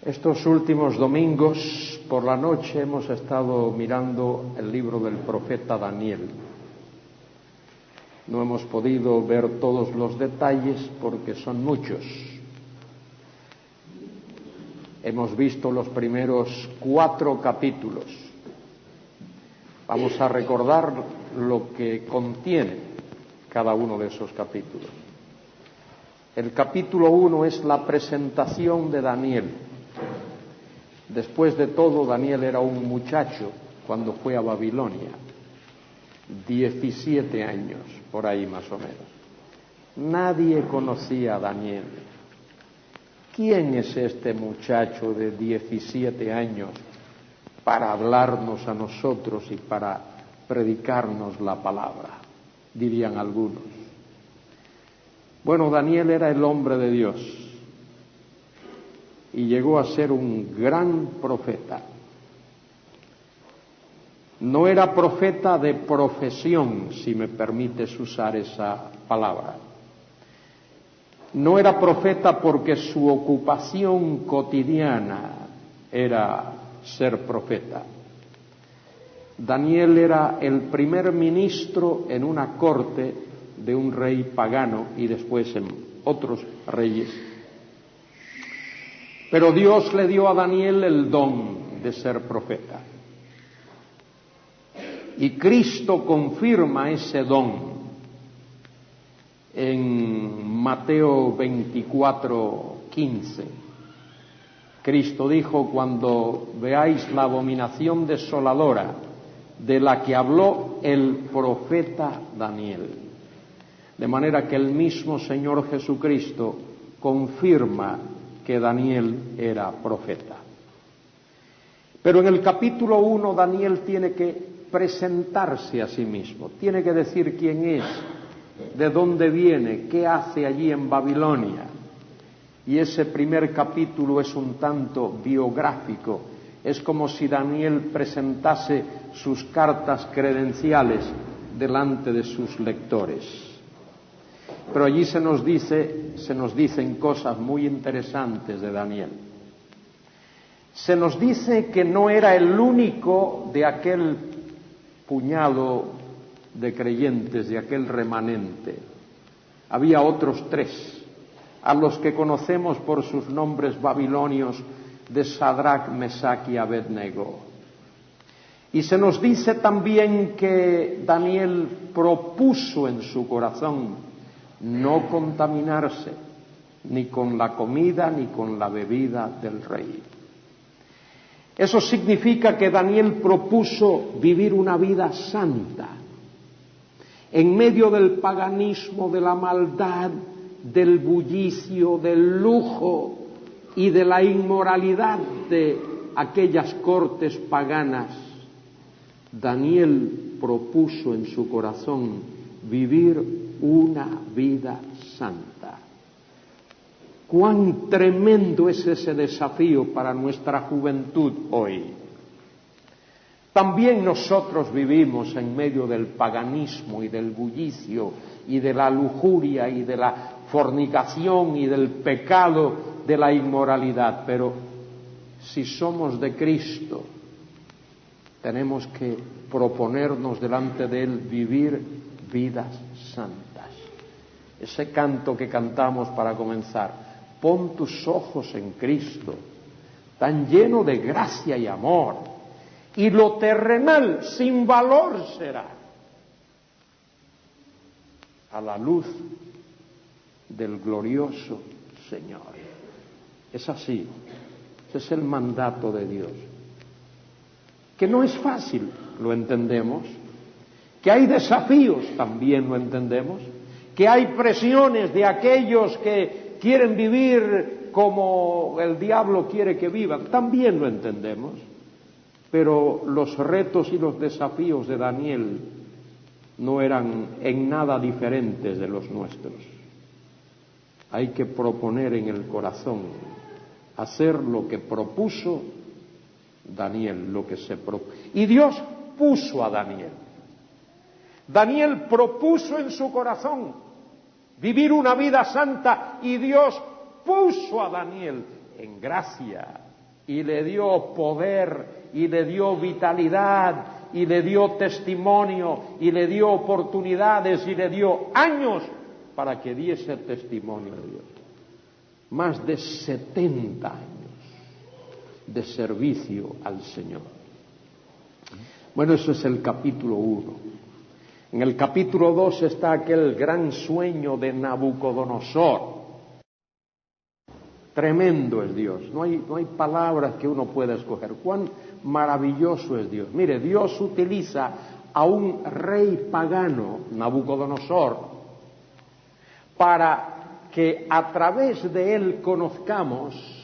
Estos últimos domingos por la noche hemos estado mirando el libro del profeta Daniel. No hemos podido ver todos los detalles porque son muchos. Hemos visto los primeros 4 capítulos. Vamos a recordar lo que contiene cada uno de esos capítulos. El capítulo 1 es la presentación de Daniel. Después de todo, Daniel era un muchacho cuando fue a Babilonia, 17 años, por ahí más o menos. Nadie conocía a Daniel. ¿Quién es este muchacho de 17 años para hablarnos a nosotros y para predicarnos la palabra? Dirían algunos. Bueno, Daniel era el hombre de Dios y llegó a ser un gran profeta. No era profeta de profesión, si me permites usar esa palabra. No era profeta porque su ocupación cotidiana era ser profeta. Daniel era el primer ministro en una corte de un rey pagano y después en otros reyes. Pero Dios le dio a Daniel el don de ser profeta. Y Cristo confirma ese don en Mateo 24:15. Cristo dijo: cuando veáis la abominación desoladora de la que habló el profeta Daniel. De manera que el mismo Señor Jesucristo confirma que Daniel era profeta. Pero en el capítulo 1 Daniel tiene que presentarse a sí mismo, tiene que decir quién es, de dónde viene, qué hace allí en Babilonia. Y ese primer capítulo es un tanto biográfico, es como si Daniel presentase sus cartas credenciales delante de sus lectores. Pero allí se nos dicen cosas muy interesantes de Daniel. Se nos dice que no era el único de aquel puñado de creyentes, de aquel remanente. Había otros 3, a los que conocemos por sus nombres babilonios de Sadrach, Mesach y Abednego. Y se nos dice también que Daniel propuso en su corazón no contaminarse ni con la comida ni con la bebida del rey. Eso significa que Daniel propuso vivir una vida santa, en medio del paganismo, de la maldad, del bullicio, del lujo y de la inmoralidad de aquellas cortes paganas. Daniel propuso en su corazón vivir una vida santa. Cuán tremendo es ese desafío para nuestra juventud hoy. También nosotros vivimos en medio del paganismo y del bullicio y de la lujuria y de la fornicación y del pecado de la inmoralidad, pero si somos de Cristo, tenemos que proponernos delante de Él vivir vidas santas. Ese canto que cantamos para comenzar: pon tus ojos en Cristo, tan lleno de gracia y amor, y lo terrenal sin valor será a la luz del glorioso Señor. Es así, ese es el mandato de Dios. Que no es fácil, lo entendemos. Que hay desafíos, también lo entendemos. Que hay presiones de aquellos que quieren vivir como el diablo quiere que vivan, también lo entendemos. Pero los retos y los desafíos de Daniel no eran en nada diferentes de los nuestros. Hay que proponer en el corazón hacer lo que propuso Daniel, y Dios puso a Daniel. Daniel propuso en su corazón vivir una vida santa y Dios puso a Daniel en gracia y le dio poder, y le dio vitalidad, y le dio testimonio, y le dio oportunidades, y le dio años para que diese testimonio de Dios. Más de 70 años de servicio al Señor. Bueno, eso es el capítulo 1. En el capítulo 2 está aquel gran sueño de Nabucodonosor. Tremendo es Dios, no hay palabras que uno pueda escoger. Cuán maravilloso es Dios. Mire, Dios utiliza a un rey pagano, Nabucodonosor, para que a través de él conozcamos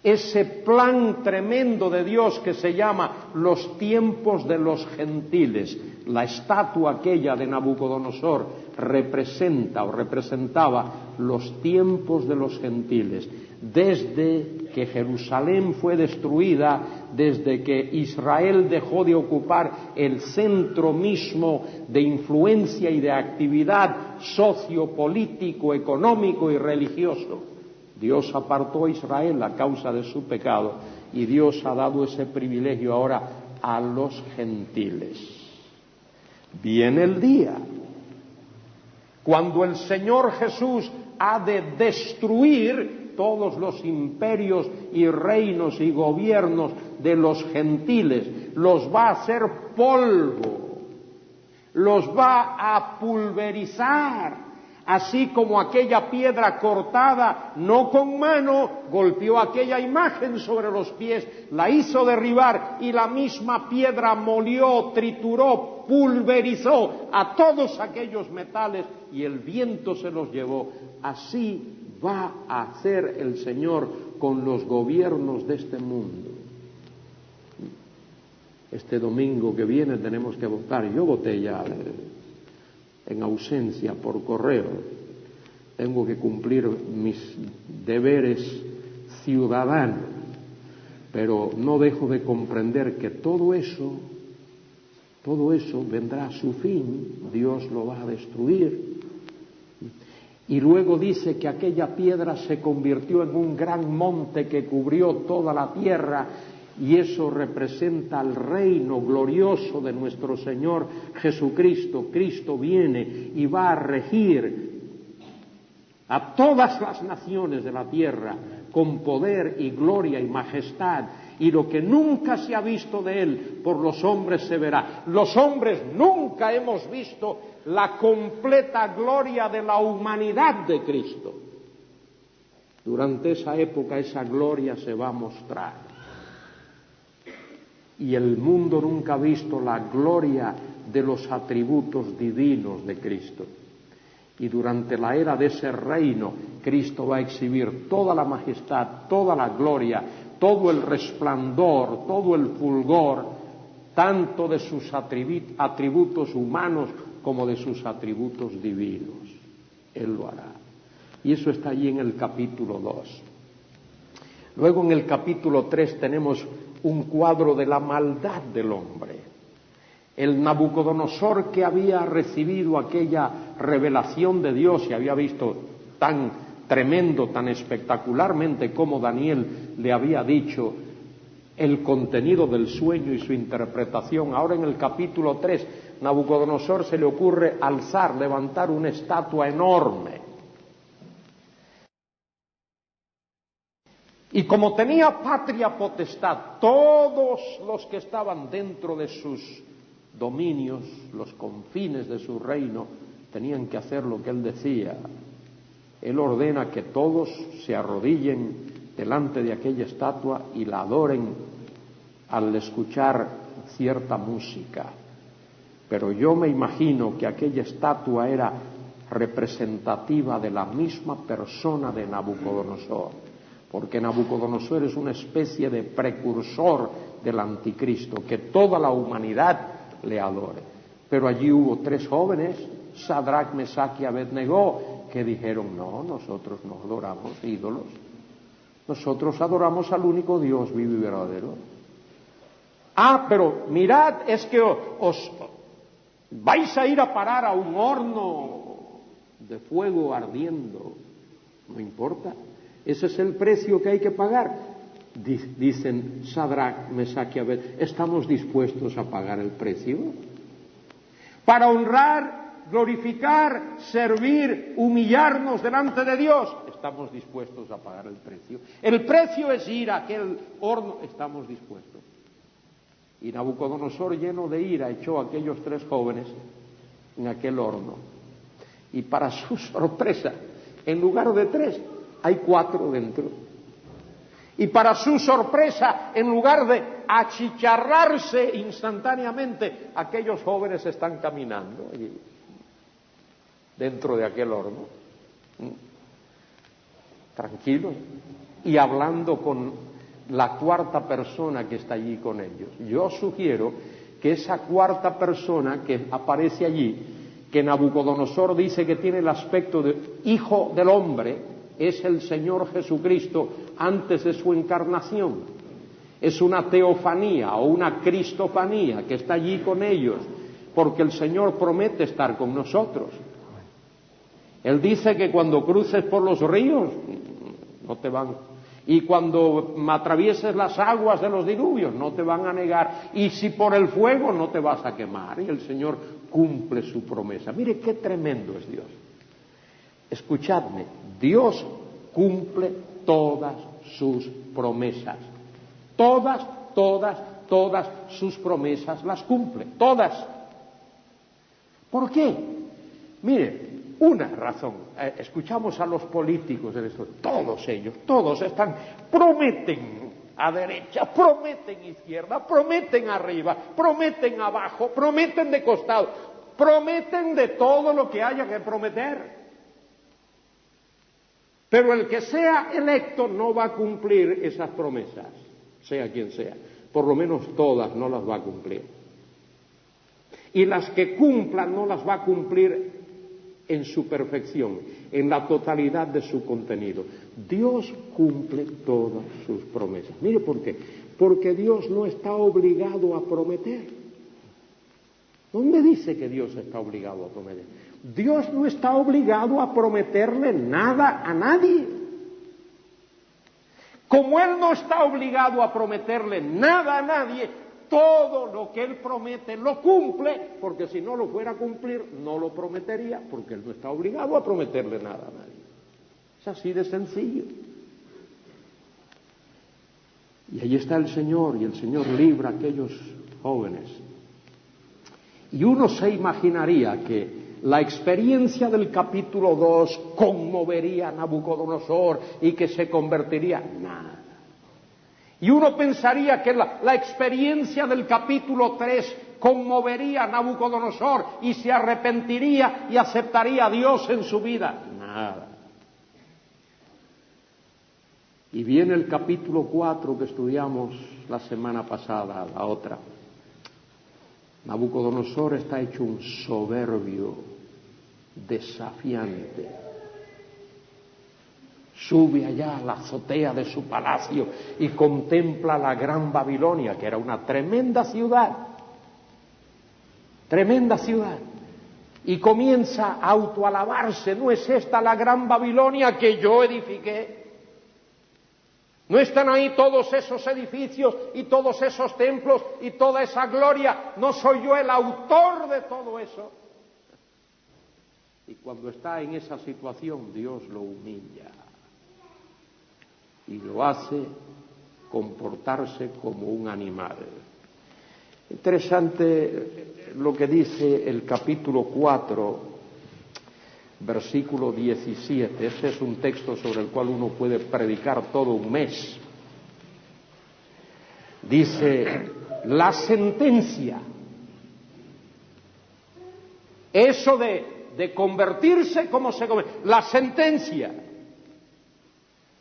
ese plan tremendo de Dios que se llama los tiempos de los gentiles. La estatua aquella de Nabucodonosor representa o representaba los tiempos de los gentiles, desde que Jerusalén fue destruida, desde que Israel dejó de ocupar el centro mismo de influencia y de actividad sociopolítico, económico y religioso. Dios apartó a Israel a causa de su pecado y Dios ha dado ese privilegio ahora a los gentiles. Viene el día cuando el Señor Jesús ha de destruir todos los imperios y reinos y gobiernos de los gentiles, los va a hacer polvo, los va a pulverizar. Así como aquella piedra cortada, no con mano, golpeó aquella imagen sobre los pies, la hizo derribar y la misma piedra molió, trituró, pulverizó a todos aquellos metales y el viento se los llevó. Así va a hacer el Señor con los gobiernos de este mundo. Este domingo que viene tenemos que votar. Yo voté ya en ausencia por correo. Tengo que cumplir mis deberes ciudadanos, pero no dejo de comprender que todo eso vendrá a su fin. Dios lo va a destruir. Y luego dice que aquella piedra se convirtió en un gran monte que cubrió toda la tierra. Y eso representa el reino glorioso de nuestro Señor Jesucristo. Cristo viene y va a regir a todas las naciones de la tierra con poder y gloria y majestad. Y lo que nunca se ha visto de Él por los hombres se verá. Los hombres nunca hemos visto la completa gloria de la humanidad de Cristo. Durante esa época esa gloria se va a mostrar. Y el mundo nunca ha visto la gloria de los atributos divinos de Cristo. Y durante la era de ese reino, Cristo va a exhibir toda la majestad, toda la gloria, todo el resplandor, todo el fulgor, tanto de sus atributos humanos como de sus atributos divinos. Él lo hará. Y eso está allí en el capítulo 2. Luego en el capítulo 3 tenemos un cuadro de la maldad del hombre. El Nabucodonosor, que había recibido aquella revelación de Dios y había visto tan tremendo, tan espectacularmente como Daniel le había dicho el contenido del sueño y su interpretación. Ahora en el capítulo 3, Nabucodonosor se le ocurre levantar una estatua enorme. Y como tenía patria potestad, todos los que estaban dentro de sus dominios, los confines de su reino, tenían que hacer lo que él decía. Él ordena que todos se arrodillen delante de aquella estatua y la adoren al escuchar cierta música. Pero yo me imagino que aquella estatua era representativa de la misma persona de Nabucodonosor. Porque Nabucodonosor es una especie de precursor del anticristo, que toda la humanidad le adore. Pero allí hubo 3 jóvenes, Sadrach, Mesach y Abednego, que dijeron: no, nosotros no adoramos ídolos, nosotros adoramos al único Dios vivo y verdadero. Pero mirad, es que os vais a ir a parar a un horno de fuego ardiendo. No importa. Ese es el precio que hay que pagar. Dicen Sadrach, Mesach y Abed, ¿estamos dispuestos a pagar el precio? Para honrar, glorificar, servir, humillarnos delante de Dios, estamos dispuestos a pagar el precio. El precio es ir a aquel horno, estamos dispuestos. Y Nabucodonosor, lleno de ira, echó a aquellos 3 jóvenes en aquel horno. Y para su sorpresa, en lugar de 3, hay 4 dentro. Y para su sorpresa, en lugar de achicharrarse instantáneamente, aquellos jóvenes están caminando allí, dentro de aquel horno, tranquilos, y hablando con la 4ª persona que está allí con ellos. Yo sugiero que esa 4ª persona que aparece allí, que Nabucodonosor dice que tiene el aspecto de hijo del hombre, es el Señor Jesucristo antes de su encarnación. Es una teofanía o una cristofanía que está allí con ellos, porque el Señor promete estar con nosotros. Él dice que cuando cruces por los ríos, no te van, y cuando atravieses las aguas de los diluvios, no te van a negar, y si por el fuego, no te vas a quemar. Y el Señor cumple su promesa. Mire qué tremendo es Dios. Escuchadme, Dios cumple todas sus promesas. Todas sus promesas las cumple, todas. ¿Por qué? Mire, una razón. Escuchamos a los políticos de esto, todos ellos, todos prometen a derecha, prometen izquierda, prometen arriba, prometen abajo, prometen de costado, prometen de todo lo que haya que prometer. Pero el que sea electo no va a cumplir esas promesas, sea quien sea. Por lo menos todas no las va a cumplir. Y las que cumplan no las va a cumplir en su perfección, en la totalidad de su contenido. Dios cumple todas sus promesas. Mire por qué. Porque Dios no está obligado a prometer. ¿Dónde dice que Dios está obligado a prometer? Dios no está obligado a prometerle nada a nadie. Como Él no está obligado a prometerle nada a nadie, todo lo que Él promete lo cumple, porque si no lo fuera a cumplir, no lo prometería, porque Él no está obligado a prometerle nada a nadie. Es así de sencillo. Y ahí está el Señor, y el Señor libra a aquellos jóvenes. Y uno se imaginaría que la experiencia del capítulo 2 conmovería a Nabucodonosor y que se convertiría en nada. Y uno pensaría que la experiencia del capítulo 3 conmovería a Nabucodonosor y se arrepentiría y aceptaría a Dios en su vida. Nada. Y viene el capítulo 4 que estudiamos la semana pasada, la otra. Nabucodonosor está hecho un soberbio, desafiante. Sube allá a la azotea de su palacio y contempla la gran Babilonia, que era una tremenda ciudad. Tremenda ciudad. Y comienza a autoalabarse. ¿No es esta la gran Babilonia que yo edifiqué? ¿No están ahí todos esos edificios y todos esos templos y toda esa gloria? ¿No soy yo el autor de todo eso? Y cuando está en esa situación, Dios lo humilla y lo hace comportarse como un animal. Interesante lo que dice el capítulo 4, versículo 17. Este es un texto sobre el cual uno puede predicar todo un mes. Dice, la sentencia, eso de convertirse como se convierte, la sentencia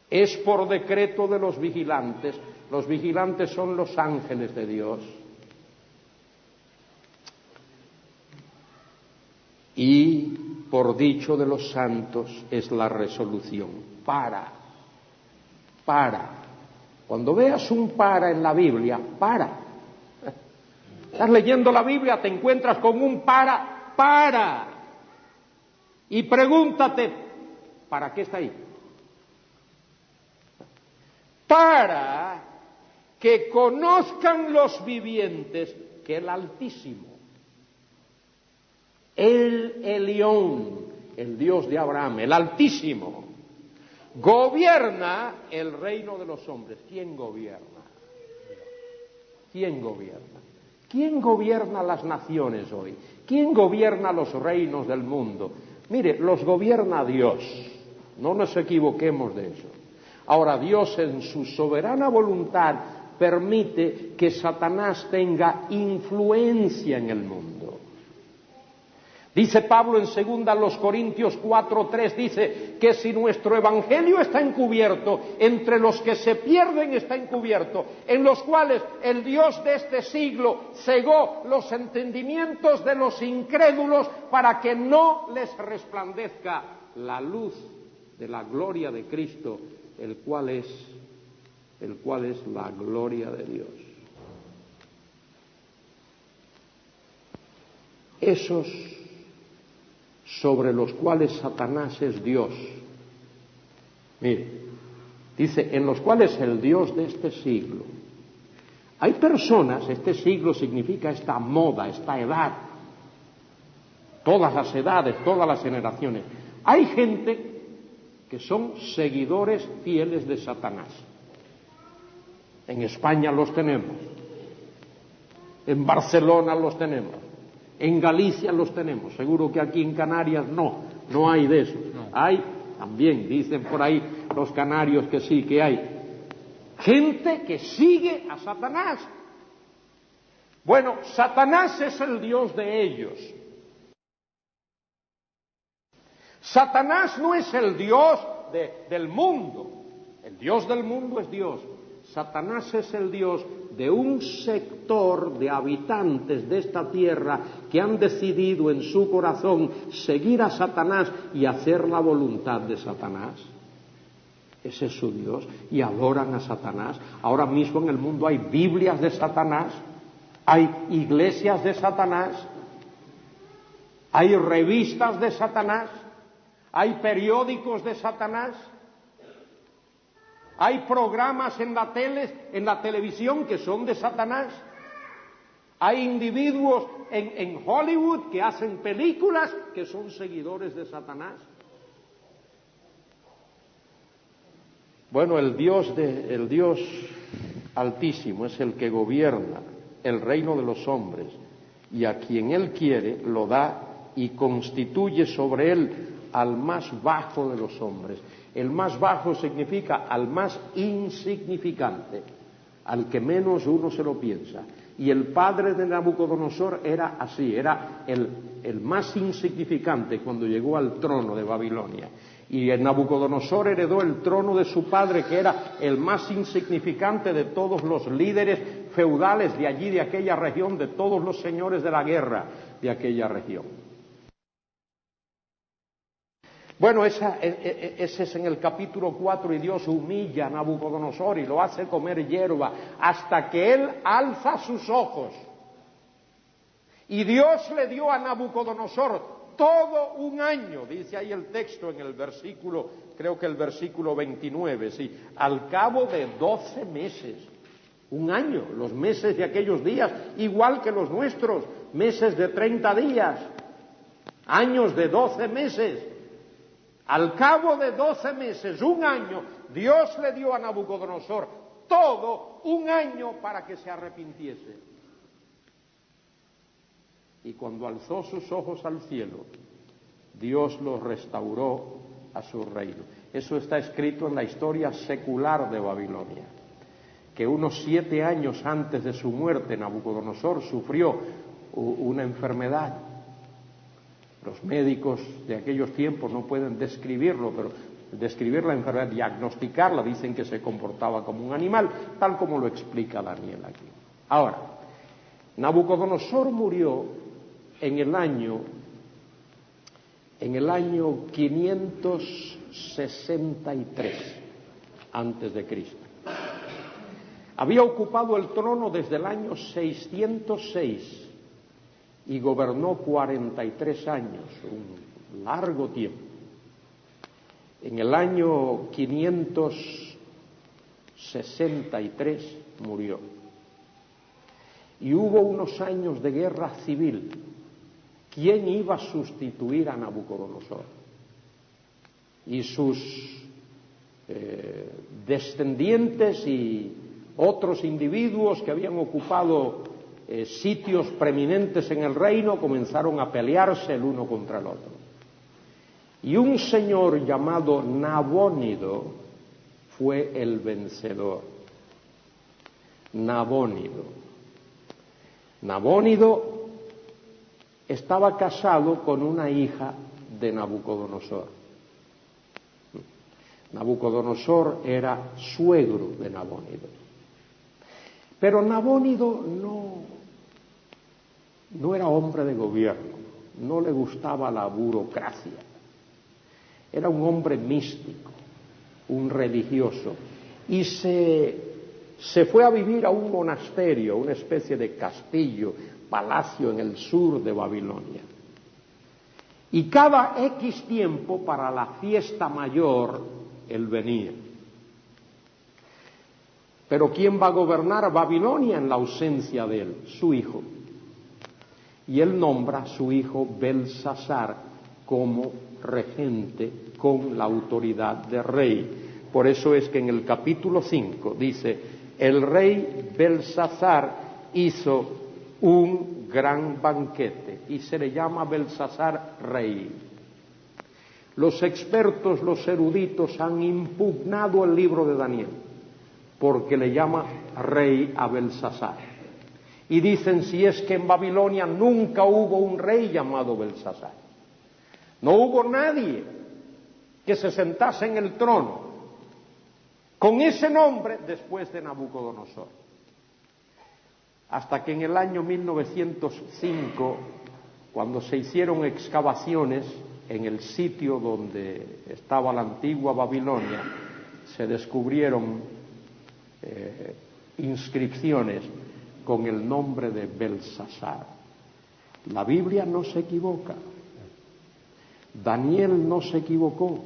es por decreto de los vigilantes. Los vigilantes son los ángeles de Dios. Y por dicho de los santos es la resolución. Para. Cuando veas un para en la Biblia, para. Estás leyendo la Biblia, te encuentras con un para. Y pregúntate, ¿para qué está ahí? Para que conozcan los vivientes que el Altísimo, el Elión, el Dios de Abraham, el Altísimo, gobierna el reino de los hombres. ¿Quién gobierna? ¿Quién gobierna? ¿Quién gobierna las naciones hoy? ¿Quién gobierna los reinos del mundo? Mire, los gobierna Dios. No nos equivoquemos de eso. Ahora, Dios en su soberana voluntad permite que Satanás tenga influencia en el mundo. Dice Pablo en 2 Corintios 4:3, dice que si nuestro evangelio está encubierto, entre los que se pierden está encubierto, en los cuales el Dios de este siglo cegó los entendimientos de los incrédulos para que no les resplandezca la luz de la gloria de Cristo, el cual es la gloria de Dios. Esos sobre los cuales Satanás es Dios. Mire, dice, en los cuales el Dios de este siglo. Hay personas, este siglo significa esta moda, esta edad, todas las edades, todas las generaciones. Hay gente que son seguidores fieles de Satanás. En España los tenemos, en Barcelona los tenemos, en Galicia los tenemos. Seguro que aquí en Canarias no hay de eso. No. Hay, también dicen por ahí los canarios que sí, que hay gente que sigue a Satanás. Bueno, Satanás es el Dios de ellos. Satanás no es el Dios del mundo. El Dios del mundo es Dios. Satanás es el Dios de un sector de habitantes de esta tierra que han decidido en su corazón seguir a Satanás y hacer la voluntad de Satanás. Ese es su Dios, y adoran a Satanás. Ahora mismo en el mundo hay Biblias de Satanás, hay iglesias de Satanás, hay revistas de Satanás, hay periódicos de Satanás. Hay programas en la televisión que son de Satanás. Hay individuos en Hollywood que hacen películas que son seguidores de Satanás. Bueno, el Dios Altísimo es el que gobierna el reino de los hombres, y a quien Él quiere lo da y constituye sobre él al más bajo de los hombres. El más bajo significa al más insignificante, al que menos uno se lo piensa. Y el padre de Nabucodonosor era así, era el más insignificante cuando llegó al trono de Babilonia. Y Nabucodonosor heredó el trono de su padre, que era el más insignificante de todos los líderes feudales de allí, de aquella región, de todos los señores de la guerra de aquella región. Bueno, ese es en el capítulo 4, y Dios humilla a Nabucodonosor y lo hace comer hierba hasta que él alza sus ojos. Y Dios le dio a Nabucodonosor todo un año, dice ahí el texto en el versículo, creo que el versículo 29, sí, al cabo de 12 meses, un año, los meses de aquellos días, igual que los nuestros, meses de 30 días, años de 12 meses. Al cabo de 12 meses, un año, Dios le dio a Nabucodonosor todo un año para que se arrepintiese. Y cuando alzó sus ojos al cielo, Dios lo restauró a su reino. Eso está escrito en la historia secular de Babilonia, que unos 7 años antes de su muerte, Nabucodonosor sufrió una enfermedad. Los médicos de aquellos tiempos no pueden describirlo, pero describir la enfermedad, diagnosticarla, dicen que se comportaba como un animal, tal como lo explica Daniel aquí. Ahora, Nabucodonosor murió en el año 563 antes de Cristo. Había ocupado el trono desde el año 606 y gobernó 43 años, un largo tiempo. En el año 560 63 murió. Y hubo unos años de guerra civil. ¿Quién iba a sustituir a Nabucodonosor? Y sus descendientes y otros individuos que habían ocupado sitios preeminentes en el reino comenzaron a pelearse el uno contra el otro. Y un señor llamado Nabónido fue el vencedor. Nabónido estaba casado con una hija de Nabucodonosor. Nabucodonosor era suegro de Nabónido. Pero Nabónido no era hombre de gobierno, no le gustaba la burocracia. Era un hombre místico, un religioso, y se fue a vivir a un monasterio, una especie de castillo, palacio en el sur de Babilonia. Y cada X tiempo, para la fiesta mayor, él venía. Pero ¿quién va a gobernar Babilonia en la ausencia de él? Su hijo. Y él nombra a su hijo Belsasar como regente con la autoridad de rey. Por eso es que en el capítulo 5 dice: el rey Belsasar hizo un gran banquete y se le llama Belsasar rey. Los expertos, los eruditos han impugnado el libro de Daniel porque le llama rey a Belsasar. Y dicen, si es que en Babilonia nunca hubo un rey llamado Belsasar. No hubo nadie que se sentase en el trono con ese nombre después de Nabucodonosor. Hasta que en el año 1905, cuando se hicieron excavaciones en el sitio donde estaba la antigua Babilonia, se descubrieron inscripciones con el nombre de Belsasar. La Biblia no se equivoca. Daniel no se equivocó.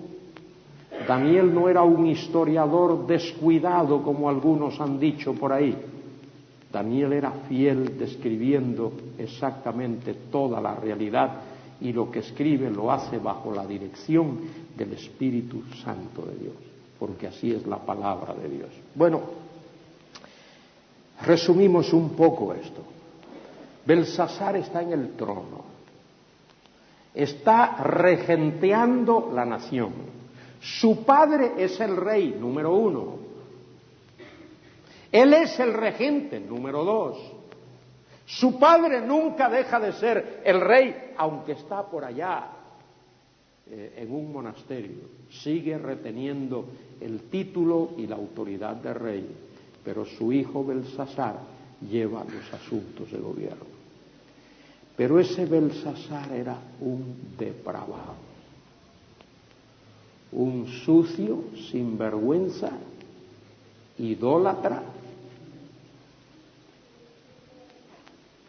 Daniel no era un historiador descuidado como algunos han dicho por ahí. Daniel era fiel describiendo exactamente toda la realidad, y lo que escribe lo hace bajo la dirección del Espíritu Santo de Dios, porque así es la palabra de Dios. Bueno, resumimos un poco esto. Belsasar está en el trono, está regenteando la nación. Su padre es el rey, número 1. Él es el regente, número 2. Su padre nunca deja de ser el rey, aunque está por allá en un monasterio. Sigue reteniendo el título y la autoridad de rey, pero su hijo Belsasar lleva los asuntos de gobierno. Pero ese Belsasar era un depravado, un sucio, sinvergüenza, idólatra,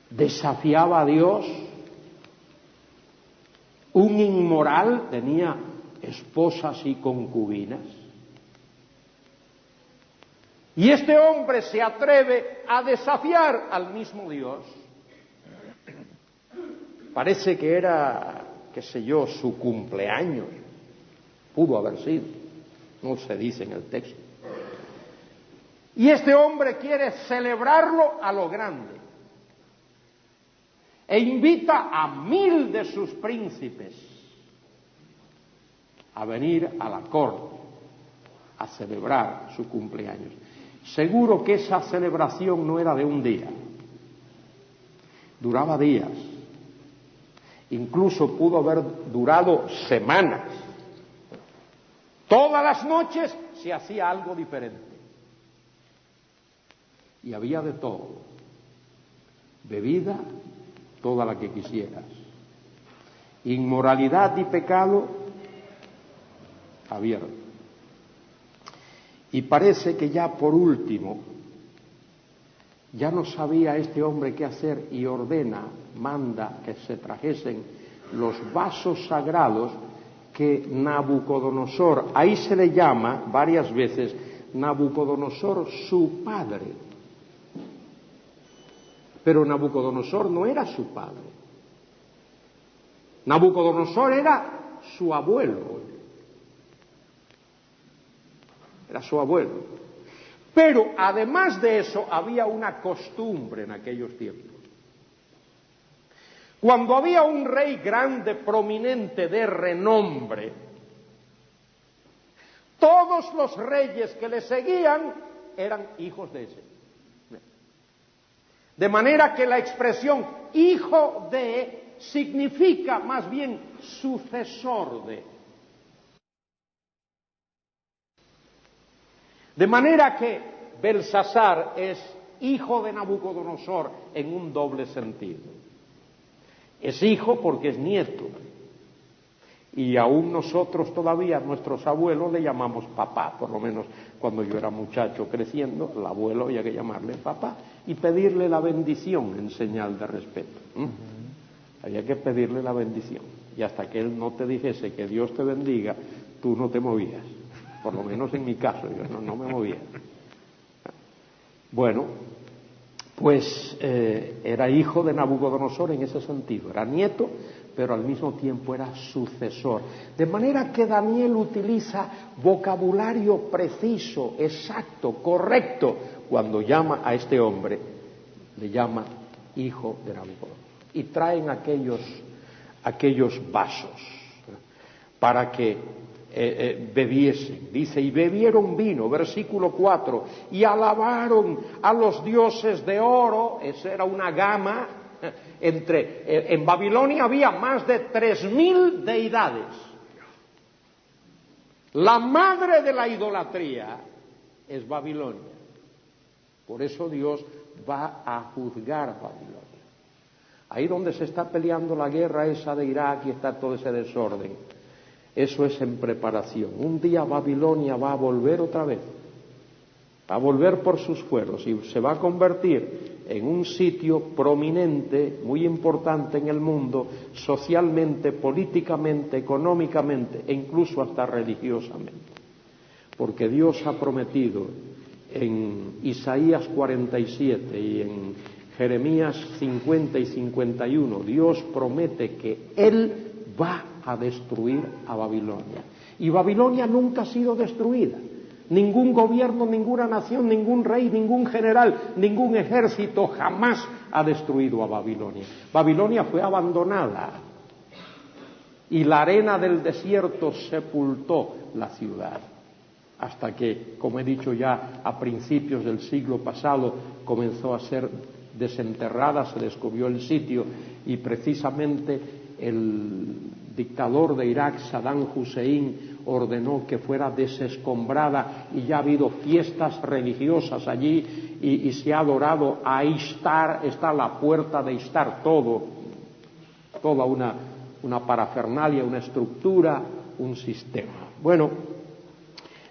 desafiaba a Dios, un inmoral, tenía esposas y concubinas. Y este hombre se atreve a desafiar al mismo Dios. Parece que era, qué sé yo, su cumpleaños. Pudo haber sido, no se dice en el texto. Y este hombre quiere celebrarlo a lo grande. E invita a 1000 de sus príncipes a venir a la corte a celebrar su cumpleaños. Seguro que esa celebración no era de un día, duraba días, incluso pudo haber durado semanas. Todas las noches se hacía algo diferente. Y había de todo, bebida, toda la que quisieras, inmoralidad y pecado abierto. Y parece que ya por último, ya no sabía este hombre qué hacer y ordena, manda que se trajesen los vasos sagrados que Nabucodonosor, ahí se le llama varias veces Nabucodonosor su padre. Pero Nabucodonosor no era su padre. Nabucodonosor era su abuelo. Era su abuelo. Pero además de eso había una costumbre en aquellos tiempos. Cuando había un rey grande, prominente, de renombre, todos los reyes que le seguían eran hijos de ese. De manera que la expresión hijo de significa más bien sucesor de. De manera que Belsasar es hijo de Nabucodonosor en un doble sentido. Es hijo porque es nieto. Y aún nosotros todavía, nuestros abuelos, le llamamos papá. Por lo menos cuando yo era muchacho creciendo, el abuelo había que llamarle papá y pedirle la bendición en señal de respeto. Había que pedirle la bendición. Y hasta que él no te dijese que Dios te bendiga, tú no te movías. Por lo menos en mi caso, yo no me movía. Bueno, pues era hijo de Nabucodonosor en ese sentido. Era nieto, pero al mismo tiempo era sucesor. De manera que Daniel utiliza vocabulario preciso, exacto, correcto, cuando llama a este hombre, le llama hijo de Nabucodonosor. Y traen aquellos vasos para que bebiesen. Dice, y bebieron vino, versículo 4, y alabaron a los dioses de oro. Esa era una gama. En Babilonia había más de 3000 deidades. La madre de la idolatría es Babilonia. Por eso Dios va a juzgar Babilonia. Ahí donde se está peleando la guerra esa de Irak y está todo ese desorden, eso es en preparación. Un día Babilonia va a volver otra vez, va a volver por sus fueros y se va a convertir en un sitio prominente, muy importante en el mundo, socialmente, políticamente, económicamente e incluso hasta religiosamente. Porque Dios ha prometido en Isaías 47 y en Jeremías 50 y 51, Dios promete que Él va a destruir a Babilonia. Y Babilonia nunca ha sido destruida. Ningún gobierno, ninguna nación, ningún rey, ningún general, ningún ejército jamás ha destruido a Babilonia. Babilonia fue abandonada y la arena del desierto sepultó la ciudad. Hasta que, como he dicho ya, a principios del siglo pasado comenzó a ser desenterrada, se descubrió el sitio y precisamente el dictador de Irak, Saddam Hussein, ordenó que fuera desescombrada y ya ha habido fiestas religiosas allí y se ha adorado a Ishtar. Está la puerta de Ishtar, toda una parafernalia, una estructura, un sistema. Bueno,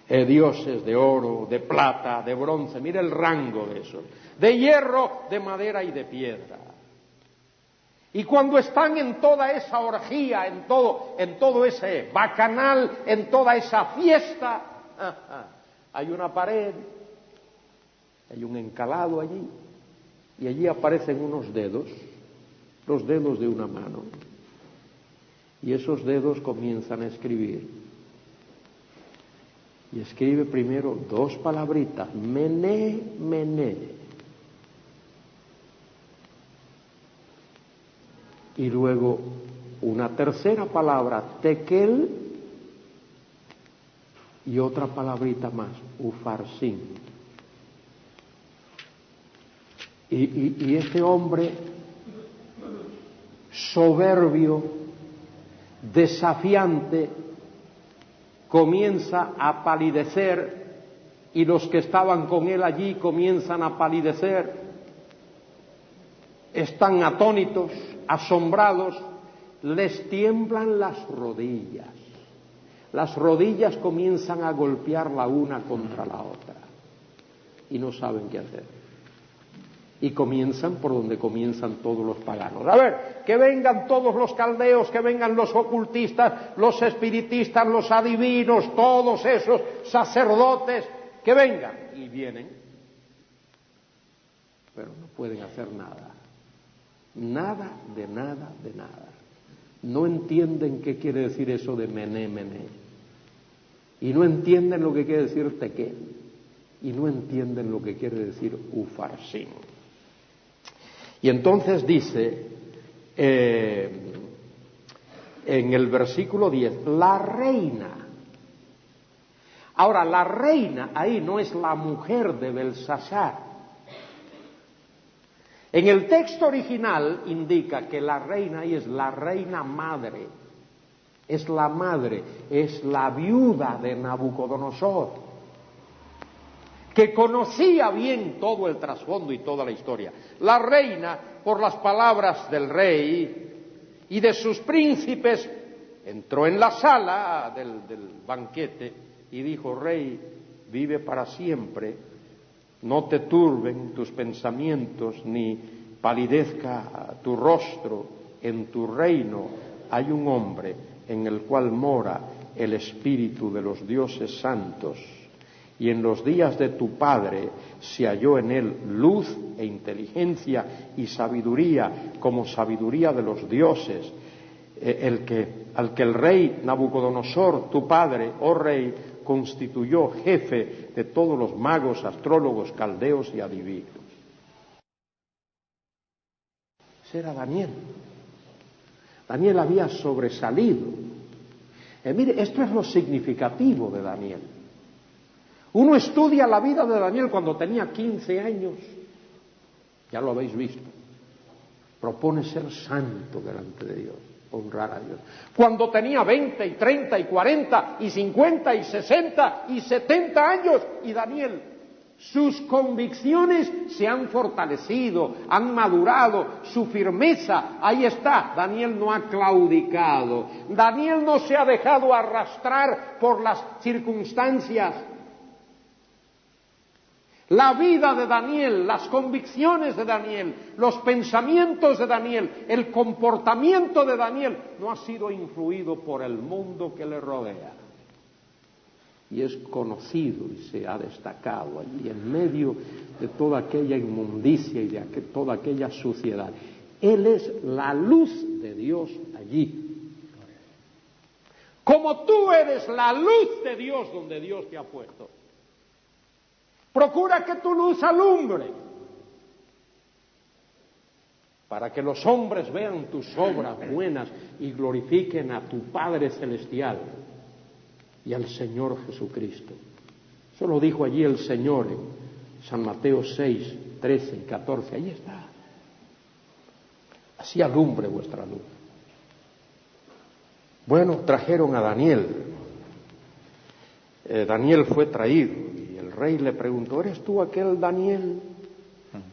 dioses de oro, de plata, de bronce, mire el rango de eso, de hierro, de madera y de piedra. Y cuando están en toda esa orgía, en todo ese bacanal, en toda esa fiesta, hay una pared, hay un encalado allí, y allí aparecen unos dedos, los dedos de una mano, y esos dedos comienzan a escribir. Y escribe primero dos palabritas, mené, mené. Y luego una tercera palabra, tekel, y otra palabrita más, ufarsin. Y este hombre soberbio, desafiante, comienza a palidecer, y los que estaban con él allí comienzan a palidecer, están atónitos, asombrados, les tiemblan las rodillas comienzan a golpear la una contra la otra y no saben qué hacer. Y comienzan por donde comienzan todos los paganos. A ver, que vengan todos los caldeos, que vengan los ocultistas, los espiritistas, los adivinos, todos esos sacerdotes, que vengan. Y vienen, pero no pueden hacer nada. Nada, de nada, de nada. No entienden qué quiere decir eso de mené, mené. Y no entienden lo que quiere decir tequel. Y no entienden lo que quiere decir ufarsin. Y entonces dice en el versículo 10, la reina. Ahora, la reina ahí no es la mujer de Belsasar. En el texto original indica que la reina ahí es la reina madre. Es la madre, es la viuda de Nabucodonosor, que conocía bien todo el trasfondo y toda la historia. La reina, por las palabras del rey y de sus príncipes, entró en la sala del banquete y dijo: Rey, vive para siempre, no te turben tus pensamientos ni palidezca tu rostro. En tu reino hay un hombre en el cual mora el espíritu de los dioses santos, y en los días de tu padre se halló en él luz e inteligencia y sabiduría, como sabiduría de los dioses, al que el rey Nabucodonosor, tu padre, oh rey, constituyó jefe de todos los magos, astrólogos, caldeos y adivinos. Ese era Daniel. Daniel había sobresalido. Mire, esto es lo significativo de Daniel. Uno estudia la vida de Daniel cuando tenía 15 años, ya lo habéis visto, propone ser santo delante de Dios, honrar a Dios. Cuando tenía 20 y 30 y 40 y 50 y 60 y 70 años, y Daniel, sus convicciones se han fortalecido, han madurado, su firmeza, ahí está. Daniel no ha claudicado, Daniel no se ha dejado arrastrar por las circunstancias. La vida de Daniel, las convicciones de Daniel, los pensamientos de Daniel, el comportamiento de Daniel no ha sido influido por el mundo que le rodea. Y es conocido y se ha destacado allí en medio de toda aquella inmundicia y de toda aquella suciedad. Él es la luz de Dios allí. Como tú eres la luz de Dios donde Dios te ha puesto. Procura que tu luz alumbre, para que los hombres vean tus obras buenas y glorifiquen a tu Padre Celestial y al Señor Jesucristo. Eso lo dijo allí el Señor en San Mateo 6, 13 y 14. Ahí está. Así alumbre vuestra luz. Bueno, trajeron a Daniel. Daniel fue traído. El rey le preguntó: ¿eres tú aquel Daniel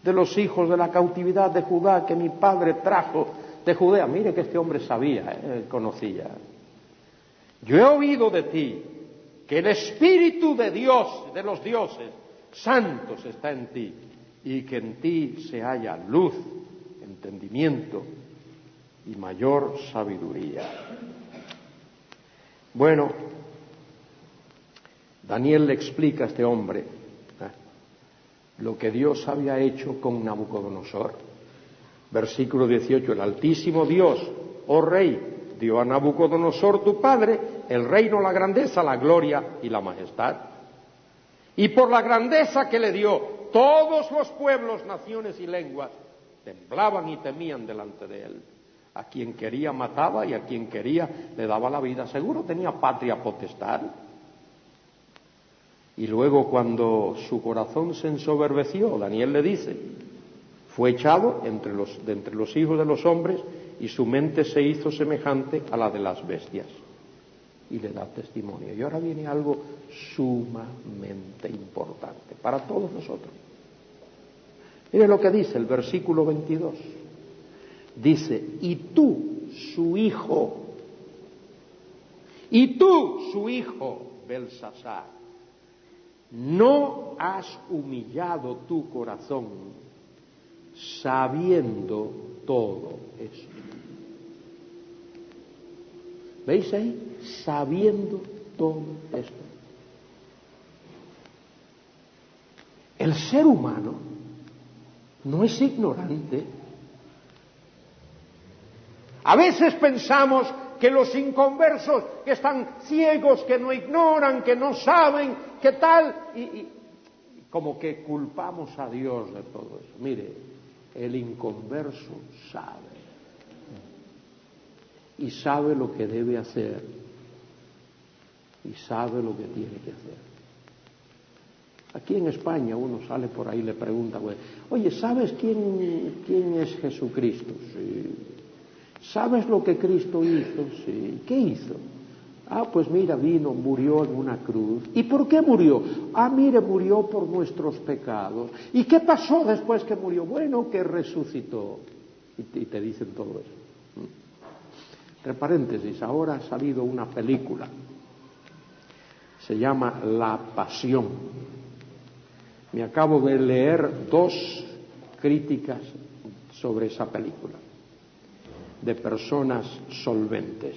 de los hijos de la cautividad de Judá que mi padre trajo de Judea? Mire que este hombre sabía, conocía. Yo he oído de ti que el Espíritu de Dios, de los dioses santos, está en ti, y que en ti se halla luz, entendimiento y mayor sabiduría. Bueno, Daniel le explica a este hombre lo que Dios había hecho con Nabucodonosor. Versículo 18, el Altísimo Dios, oh Rey, dio a Nabucodonosor tu padre el reino, la grandeza, la gloria y la majestad. Y por la grandeza que le dio, todos los pueblos, naciones y lenguas temblaban y temían delante de él. A quien quería mataba y a quien quería le daba la vida. Seguro tenía patria potestad. Y luego, cuando su corazón se ensoberbeció, Daniel le dice, fue echado de entre los hijos de los hombres y su mente se hizo semejante a la de las bestias. Y le da testimonio. Y ahora viene algo sumamente importante para todos nosotros. Mire lo que dice el versículo 22. Dice: y tú, su hijo, Belsasar, no has humillado tu corazón sabiendo todo esto. ¿Veis ahí? Sabiendo todo esto. El ser humano no es ignorante. A veces pensamos que los inconversos, que están ciegos, que no ignoran, que no saben, que tal, y como que culpamos a Dios de todo eso. Mire, el inconverso sabe, y sabe lo que debe hacer, y sabe lo que tiene que hacer. Aquí en España uno sale por ahí y le pregunta, oye, ¿sabes quién es Jesucristo? Sí. ¿Sabes lo que Cristo hizo? Sí. ¿Qué hizo? Pues mira, vino, murió en una cruz. ¿Y por qué murió? Mire, murió por nuestros pecados. ¿Y qué pasó después que murió? Bueno, que resucitó. Y te dicen todo eso. Entre paréntesis, ahora ha salido una película. Se llama La Pasión. Me acabo de leer 2 críticas sobre esa película, de personas solventes.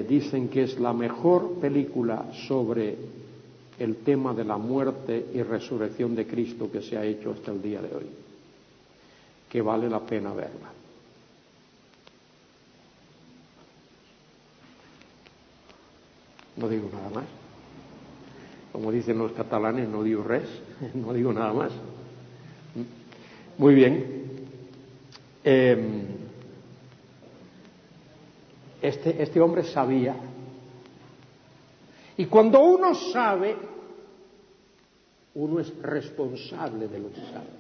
Dicen que es la mejor película sobre el tema de la muerte y resurrección de Cristo que se ha hecho hasta el día de hoy, que vale la pena verla. No digo nada más. Como dicen los catalanes, no digo res, no digo nada más. Muy bien. Este hombre sabía. Y cuando uno sabe, uno es responsable de lo que sabe.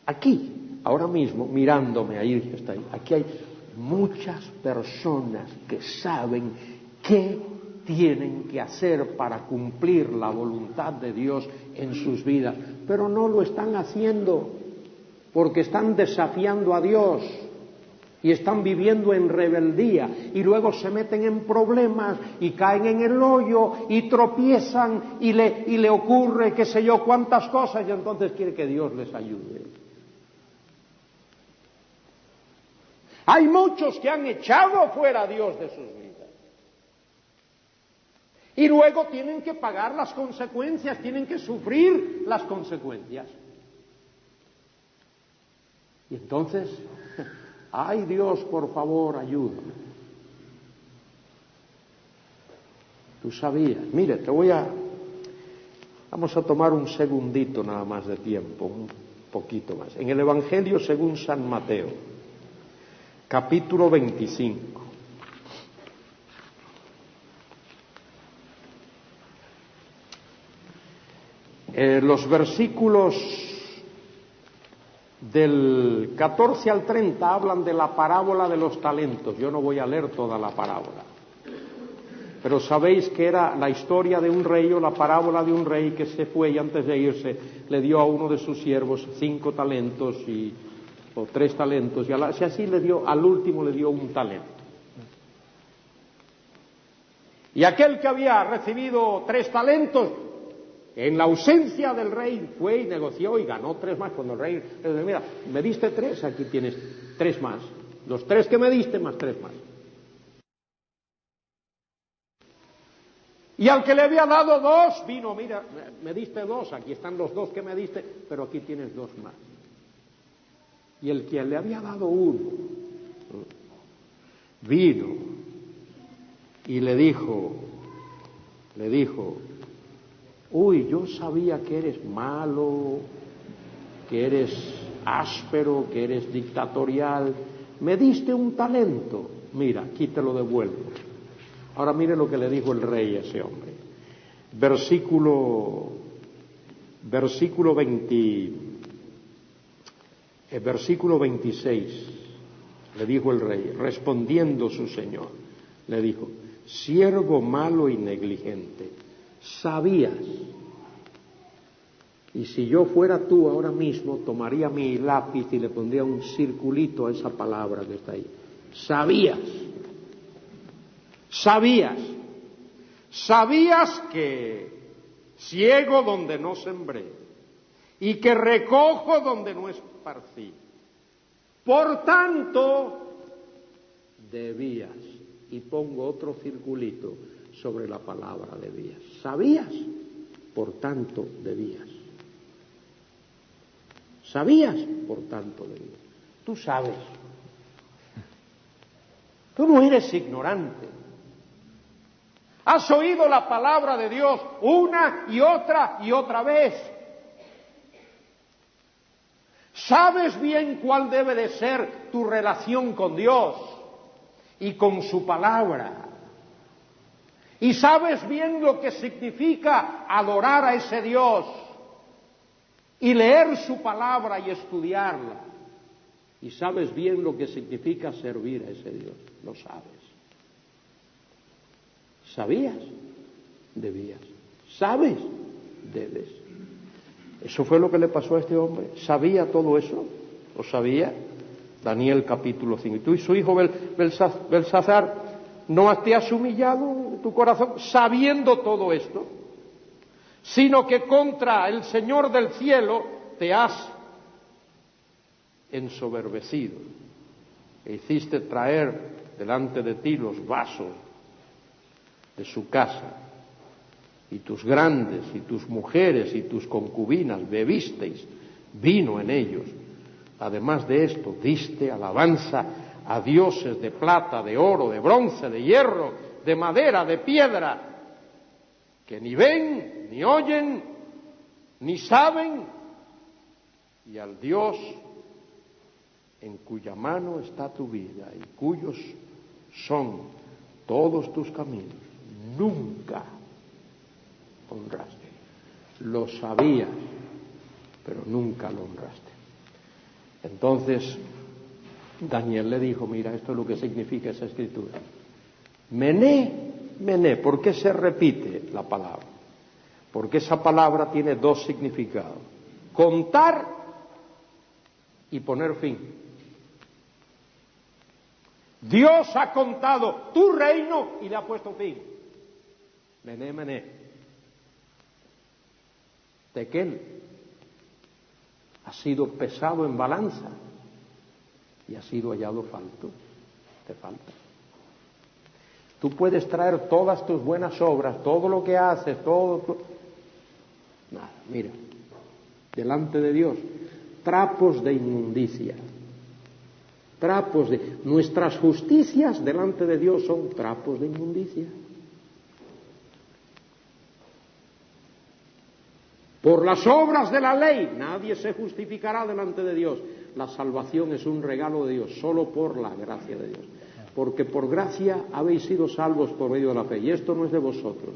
Aquí, ahora mismo, mirándome, ahí está ahí, aquí hay muchas personas que saben qué tienen que hacer para cumplir la voluntad de Dios en sus vidas, pero no lo están haciendo porque están desafiando a Dios y están viviendo en rebeldía, y luego se meten en problemas y caen en el hoyo y tropiezan y le ocurre qué sé yo cuántas cosas, y entonces quiere que Dios les ayude. Hay muchos que han echado fuera a Dios de sus vidas. Y luego tienen que pagar las consecuencias, tienen que sufrir las consecuencias. Y entonces, ay Dios, por favor, ayúdame. Tú sabías. Mire, vamos a tomar un segundito nada más de tiempo, un poquito más. En el Evangelio según San Mateo, capítulo 25. Los versículos del 14 al 30 hablan de la parábola de los talentos. Yo no voy a leer toda la parábola, pero sabéis que era la historia de un rey, o la parábola de un rey que se fue y antes de irse le dio a uno de sus siervos 5 talentos o 3 talentos, y así al último le dio 1 talento. Y aquel que había recibido 3 talentos, en la ausencia del rey, fue y negoció y ganó 3 más. Cuando el rey le dice, mira, me diste 3, aquí tienes 3 más. Los 3 que me diste más 3 más. Y al que le había dado 2, vino, mira, me diste 2, aquí están los 2 que me diste, pero aquí tienes 2 más. Y el que le había dado 1, vino y le dijo, uy, yo sabía que eres malo, que eres áspero, que eres dictatorial, me diste 1 talento, mira, aquí te lo devuelvo. Ahora mire lo que le dijo el rey a ese hombre. Versículo 26, le dijo el rey, respondiendo su señor, le dijo, siervo malo y negligente, sabías, y si yo fuera tú ahora mismo, tomaría mi lápiz y le pondría un circulito a esa palabra que está ahí. Sabías que ciego donde no sembré y que recojo donde no esparcí. Por tanto, debías, y pongo otro circulito, sobre la palabra debías. Sabías, por tanto debías. Sabías, por tanto debías. Tú sabes. Tú no eres ignorante. Has oído la palabra de Dios una y otra vez. Sabes bien cuál debe de ser tu relación con Dios y con su palabra. Y sabes bien lo que significa adorar a ese Dios y leer su palabra y estudiarla. Y sabes bien lo que significa servir a ese Dios. Lo sabes. ¿Sabías? Debías. ¿Sabes? Debes. Eso fue lo que le pasó a este hombre. ¿Sabía todo eso? ¿Lo sabía? Daniel capítulo 5. Y tú y su hijo Belsasar, ¿no te has humillado tu corazón sabiendo todo esto? Sino que contra el Señor del cielo te has ensoberbecido. E hiciste traer delante de ti los vasos de su casa, y tus grandes, y tus mujeres, y tus concubinas bebisteis vino en ellos. Además de esto, diste alabanza a dioses de plata, de oro, de bronce, de hierro, de madera, de piedra, que ni ven, ni oyen, ni saben, y al Dios en cuya mano está tu vida y cuyos son todos tus caminos, nunca honraste. Lo sabías, pero nunca lo honraste. Entonces Daniel le dijo, mira, esto es lo que significa esa escritura. Mené, mené. ¿Por qué se repite la palabra? Porque esa palabra tiene dos significados: contar y poner fin. Dios ha contado tu reino y le ha puesto fin. Mené, mené. Tekel ha sido pesado en balanza y ha sido hallado falto. Te falta. Tú puedes traer todas tus buenas obras, todo lo que haces, todo. Nada, mira, delante de Dios, trapos de inmundicia. Trapos de. Nuestras justicias delante de Dios son trapos de inmundicia. Por las obras de la ley nadie se justificará delante de Dios. La salvación es un regalo de Dios, solo por la gracia de Dios. Porque por gracia habéis sido salvos por medio de la fe. Y esto no es de vosotros,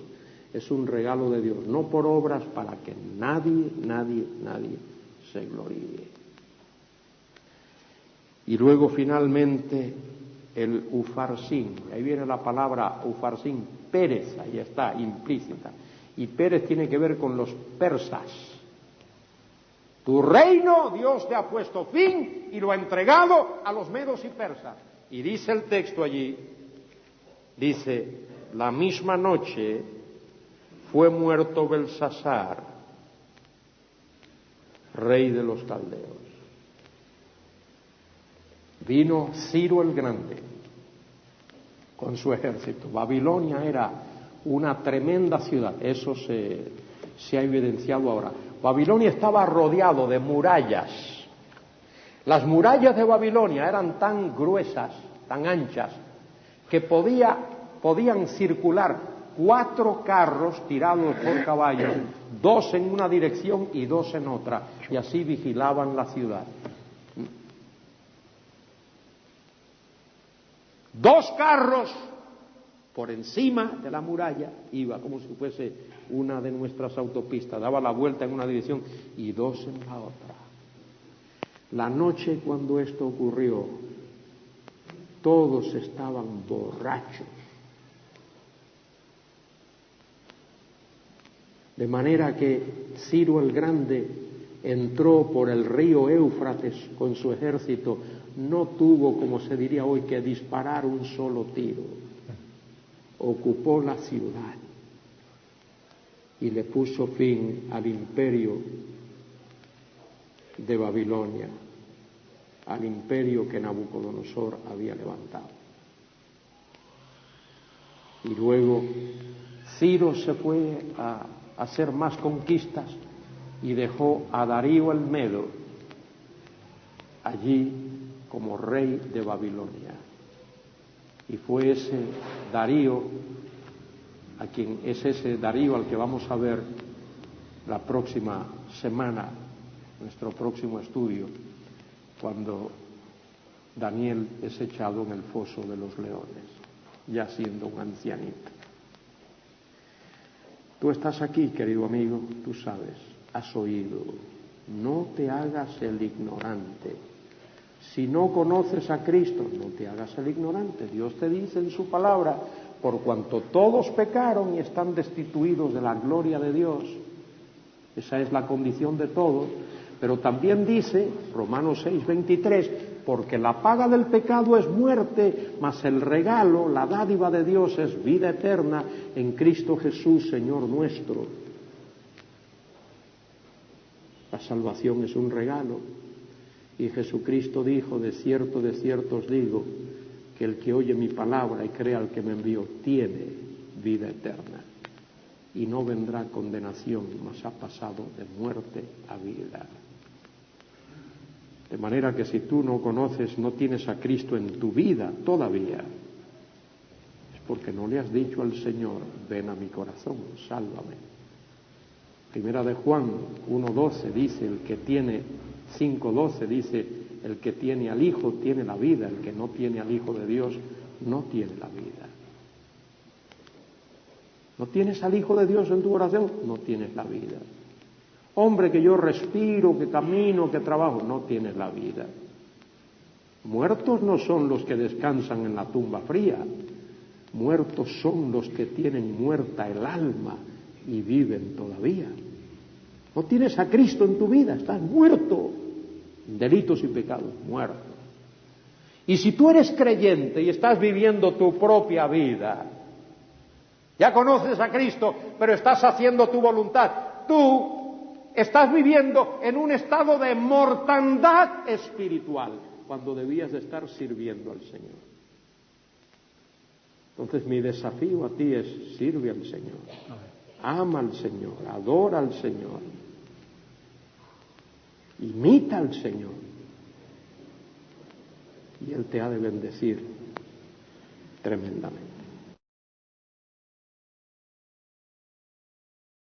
es un regalo de Dios, no por obras para que nadie se gloríe. Y luego finalmente el ufarsín. Ahí viene la palabra ufarsín, Pérez, ahí está, implícita. Y Pérez tiene que ver con los persas. Tu reino Dios te ha puesto fin y lo ha entregado a los medos y persas. Y dice el texto allí, dice, la misma noche fue muerto Belsasar, rey de los caldeos. Vino Ciro el Grande con su ejército. Babilonia era una tremenda ciudad, eso se ha evidenciado ahora. Babilonia estaba rodeado de murallas. Las murallas de Babilonia eran tan gruesas, tan anchas, que podían circular 4 carros tirados por caballos, 2 en una dirección y 2 en otra, y así vigilaban la ciudad. 2 carros por encima de la muralla, iba como si fuese una de nuestras autopistas, daba la vuelta en una dirección y 2 en la otra. La noche cuando esto ocurrió, todos estaban borrachos. De manera que Ciro el Grande entró por el río Éufrates con su ejército, no tuvo, como se diría hoy, que disparar un solo tiro. Ocupó la ciudad y le puso fin al imperio de Babilonia, al imperio que Nabucodonosor había levantado. Y luego Ciro se fue a hacer más conquistas y dejó a Darío el Medo allí como rey de Babilonia. Y fue ese Darío al que vamos a ver la próxima semana, nuestro próximo estudio, cuando Daniel es echado en el foso de los leones, ya siendo un ancianito. Tú estás aquí, querido amigo, tú sabes, has oído. No te hagas el ignorante. Si no conoces a Cristo, no te hagas el ignorante. Dios te dice en su palabra, por cuanto todos pecaron y están destituidos de la gloria de Dios. Esa es la condición de todos. Pero también dice, Romanos 6:23, porque la paga del pecado es muerte, mas el regalo, la dádiva de Dios es vida eterna en Cristo Jesús, Señor nuestro. La salvación es un regalo. Y Jesucristo dijo, de cierto os digo, que el que oye mi palabra y crea al que me envió, tiene vida eterna. Y no vendrá condenación, mas ha pasado de muerte a vida. De manera que si tú no conoces, no tienes a Cristo en tu vida todavía, es porque no le has dicho al Señor, ven a mi corazón, sálvame. Primera de Juan 1:12 dice, 5:12 dice, el que tiene al Hijo tiene la vida, el que no tiene al Hijo de Dios no tiene la vida. ¿No tienes al Hijo de Dios en tu oración? No tienes la vida. Hombre, que yo respiro, que camino, que trabajo, no tienes la vida. Muertos no son los que descansan en la tumba fría, muertos son los que tienen muerta el alma y viven todavía. No tienes a Cristo en tu vida, estás muerto, en delitos y pecados, muerto. Y si tú eres creyente y estás viviendo tu propia vida, ya conoces a Cristo, pero estás haciendo tu voluntad, tú estás viviendo en un estado de mortandad espiritual, cuando debías de estar sirviendo al Señor. Entonces mi desafío a ti es, sirve al Señor, ama al Señor, adora al Señor, imita al Señor, y Él te ha de bendecir tremendamente.